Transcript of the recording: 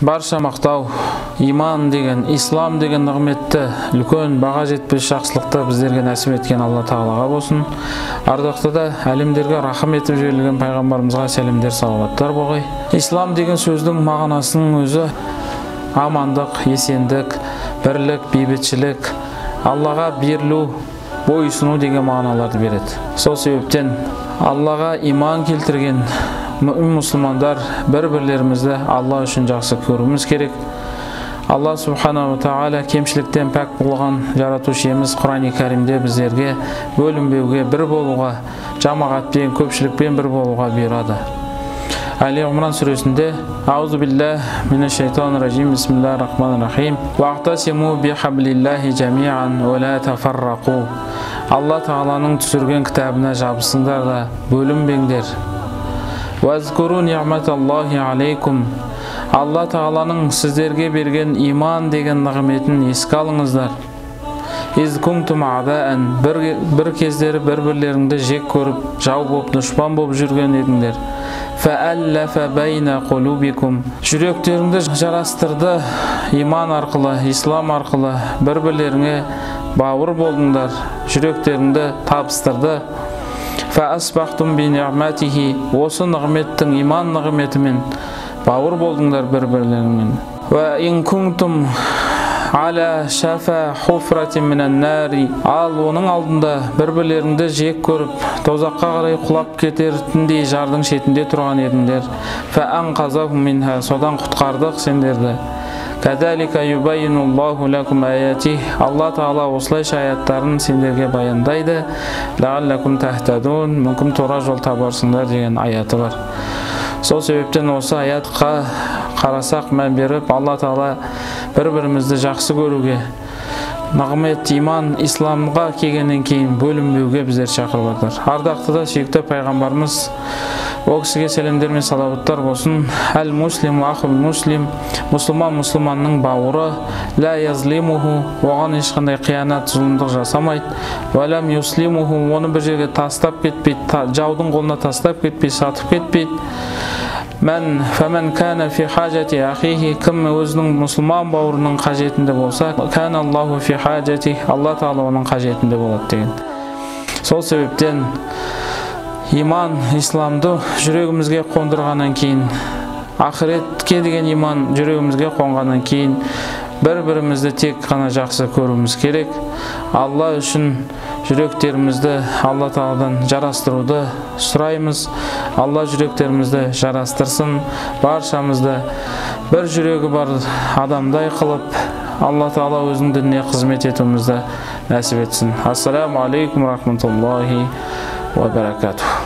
Барша мақтау, иман деген, ислам деген нығметті, үлкен баға жетпес жақсылықты біздерге нәсіп еткен Алла Тағалаға болсын. Ардақты да әлемдерге рахым етіп жіберілген пайғамбарымызға сәлемдер, салауаттар болғай. Ислам деген сөздің мағынасының өзі амандық, есендік, бірлік, бейбітшілік, Аллаға берілу, бойсыну деген мағыналарды береді. Сол себептен Аллаға иман келтірген мұсылмандар бір-бірлерімізді Алла үшін жақсы көруіміз керек. Алла субханаху тағала кемшіліктен пәк болған жаратушы иеміз Құран-ы Кәрімде біздерге бөлінбеуге, бір болуға, жамағатпен, көпшілікпен бір болуға бұйырады. Али Имран сүресінде Аузу биллах минаш шайтанир ражим бисмиллахир рахманир рахим вақтасиму бихаблиллахи жамиан ва ла тафаррақу. Алла Тағаланың түсірген кітабына жабысыңдар да бөлінбеңдер. Вазкуру ниъматаллахи алейкум. Алла Тағаланың сіздерге берген иман деген нығметін еске алыңыздар. Из кунтум адаан. Бір кездері бір-бірлеріңді жек көріп, жау боп, дұшпан боп жүрген едіңдер. Фааллафа байна қулубикум. Жүректеріңді жарастырды иман арқылы, ислам арқылы, бір-бірлеріңе бауыр болдыңдар, жүректеріңді табыстырды. Фаасбахтум би ниъматихи. Осы нығметтің, иман нығметімен бауыр болдыңдар бір-бірлеріңмен. Ва ин кунтум аля шафа хуфратин минан нари. Ал оның алдында бір-бірлеріңді жек көріп, тозаққа қарай құлап кететіндей жардың шетінде тұрған едіңдер. Фа анқазахум минха. Содан құтқардық сендерді. Кадалика юбайинуллаху лакум аятих. Алла Тағала осылайша аяттарын сендерге баяндайды. Лағаллакум тахтадун. Мүмкін тура жол табарсыңдар деген аяты бар. Сол себептен осы аятқа қарасақ, мән беріп, Алла Тағала бір-бірімізді жақсы көруге, нығмет, иман, исламға келгеннен кейін бөлінбеуге біздер шақырып отыр. Ардақты да сүйікті пайғамбарымыз о кісіге сәлемдер мен салауаттар болсын. Әл муслим ахул муслим. Мұсылман мұсылманның бауыры. Ла язлимуху. Оған ешқандай қиянат, зұлымдық жасамайды. Валам юслимуху. Оны бір жерге тастап кетпейді, жаудың қолына тастап кетпейді, сатып кетпейді. Фәмән кәна фи хажати ахихи. Кім өзінің мұсылман бауырының қажетінде болса, кәна Аллаху фи хажати. Алла Тағала оның қажетінде болады деген. Сол себептен иман, исламды жүрегімізге қондырғаннан кейін, ақыретке деген иман жүрегімізге қонғаннан кейін, бір-бірімізді тек қана жақсы көруіміз керек. Алла үшін жүректерімізді Алла Тағаладан жарастыруды сұраймыз. Алла жүректерімізді жарастырсын, баршамызды бір жүрегі бар адамдай қылып, Алла Тағала өзінің дініне қызмет етуімізді нәсіп етсін. Ассаламу алейкум рахматуллахи ва баракатух.